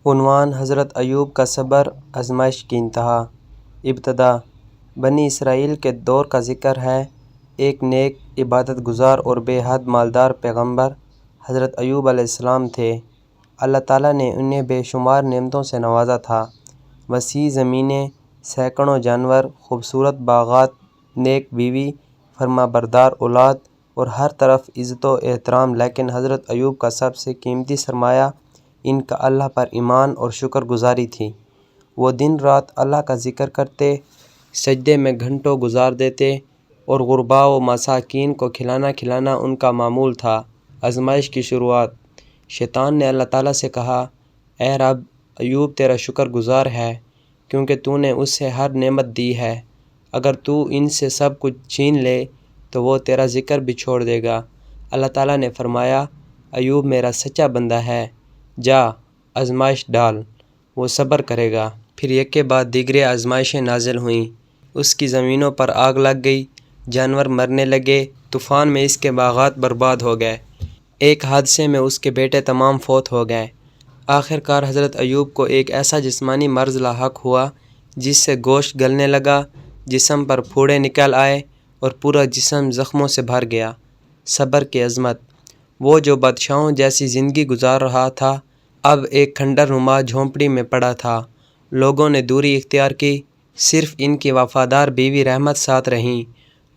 عنوان: حضرت ایوب کا صبر آزمائش کی انتہا۔ ابتدا: بنی اسرائیل کے دور کا ذکر ہے۔ ایک نیک، عبادت گزار اور بے حد مالدار پیغمبر حضرت ایوب علیہ السلام تھے۔ اللہ تعالیٰ نے انہیں بے شمار نعمتوں سے نوازا تھا۔ وسیع زمینیں، سینکڑوں جانور، خوبصورت باغات، نیک بیوی، فرمانبردار اولاد اور ہر طرف عزت و احترام، لیکن حضرت ایوب کا سب سے قیمتی سرمایہ ان کا اللہ پر ایمان اور شکر گزاری تھی۔ وہ دن رات اللہ کا ذکر کرتے، سجدے میں گھنٹوں گزار دیتے اور غرباء و مساکین کو کھلانا کھلانا ان کا معمول تھا۔ آزمائش کی شروعات: شیطان نے اللہ تعالیٰ سے کہا، اے رب، ایوب تیرا شکر گزار ہے کیونکہ تو نے اسے ہر نعمت دی ہے۔ اگر تو ان سے سب کچھ چھین لے تو وہ تیرا ذکر بھی چھوڑ دے گا۔ اللہ تعالیٰ نے فرمایا، ایوب میرا سچا بندہ ہے، جا آزمائش ڈال، وہ صبر کرے گا۔ پھر ایک کے بعد دیگرے آزمائشیں نازل ہوئیں۔ اس کی زمینوں پر آگ لگ گئی، جانور مرنے لگے، طوفان میں اس کے باغات برباد ہو گئے، ایک حادثے میں اس کے بیٹے تمام فوت ہو گئے۔ آخر کار حضرت ایوب کو ایک ایسا جسمانی مرض لاحق ہوا جس سے گوشت گلنے لگا، جسم پر پھوڑے نکل آئے اور پورا جسم زخموں سے بھر گیا۔ صبر کی عظمت: وہ جو بادشاہوں جیسی زندگی گزار رہا تھا، اب ایک کھنڈر نما جھونپڑی میں پڑا تھا۔ لوگوں نے دوری اختیار کی، صرف ان کی وفادار بیوی رحمت ساتھ رہیں۔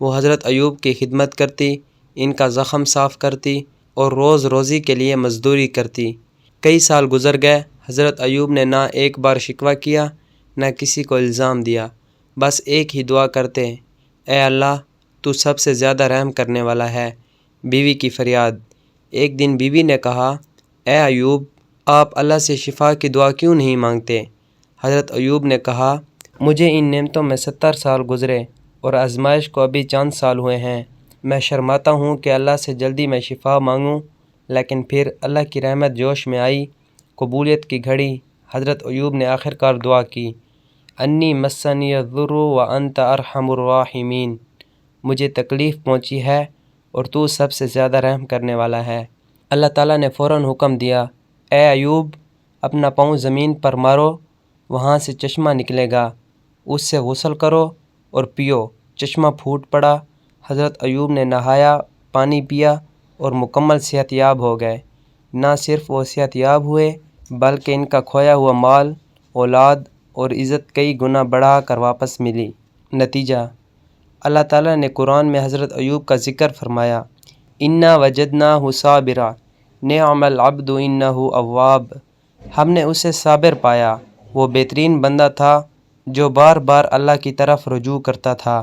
وہ حضرت ایوب کی خدمت کرتی، ان کا زخم صاف کرتی اور روز روزی کے لیے مزدوری کرتی۔ کئی سال گزر گئے، حضرت ایوب نے نہ ایک بار شکوہ کیا، نہ کسی کو الزام دیا، بس ایک ہی دعا کرتے، اے اللہ، تو سب سے زیادہ رحم کرنے والا ہے۔ بیوی کی فریاد: ایک دن بیوی نے کہا، اے ایوب، آپ اللہ سے شفا کی دعا کیوں نہیں مانگتے؟ حضرت ایوب نے کہا، مجھے ان نعمتوں میں 70 سال گزرے اور آزمائش کو ابھی چند سال ہوئے ہیں۔ میں شرماتا ہوں کہ اللہ سے جلدی میں شفا مانگوں، لیکن پھر اللہ کی رحمت جوش میں آئی، قبولیت کی گھڑی۔ حضرت ایوب نے آخر کار دعا کی، انی مسنی الضر وانت ارحم الراحمین، مجھے تکلیف پہنچی ہے اور تو سب سے زیادہ رحم کرنے والا ہے۔ اللہ تعالیٰ نے فوراً حکم دیا، اے ایوب، اپنا پاؤں زمین پر مارو، وہاں سے چشمہ نکلے گا، اس سے غسل کرو اور پیو۔ چشمہ پھوٹ پڑا، حضرت ایوب نے نہایا، پانی پیا اور مکمل صحت یاب ہو گئے۔ نہ صرف وہ صحت یاب ہوئے بلکہ ان کا کھویا ہوا مال، اولاد اور عزت کئی گنا بڑھا کر واپس ملی۔ نتیجہ: اللہ تعالیٰ نے قرآن میں حضرت ایوب کا ذکر فرمایا، انا وجدناہ صابرا نعم العبد انہ اواب، ہم نے اسے صابر پایا، وہ بہترین بندہ تھا جو بار بار اللہ کی طرف رجوع کرتا تھا۔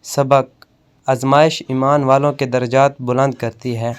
سبق: آزمائش ایمان والوں کے درجات بلند کرتی ہے۔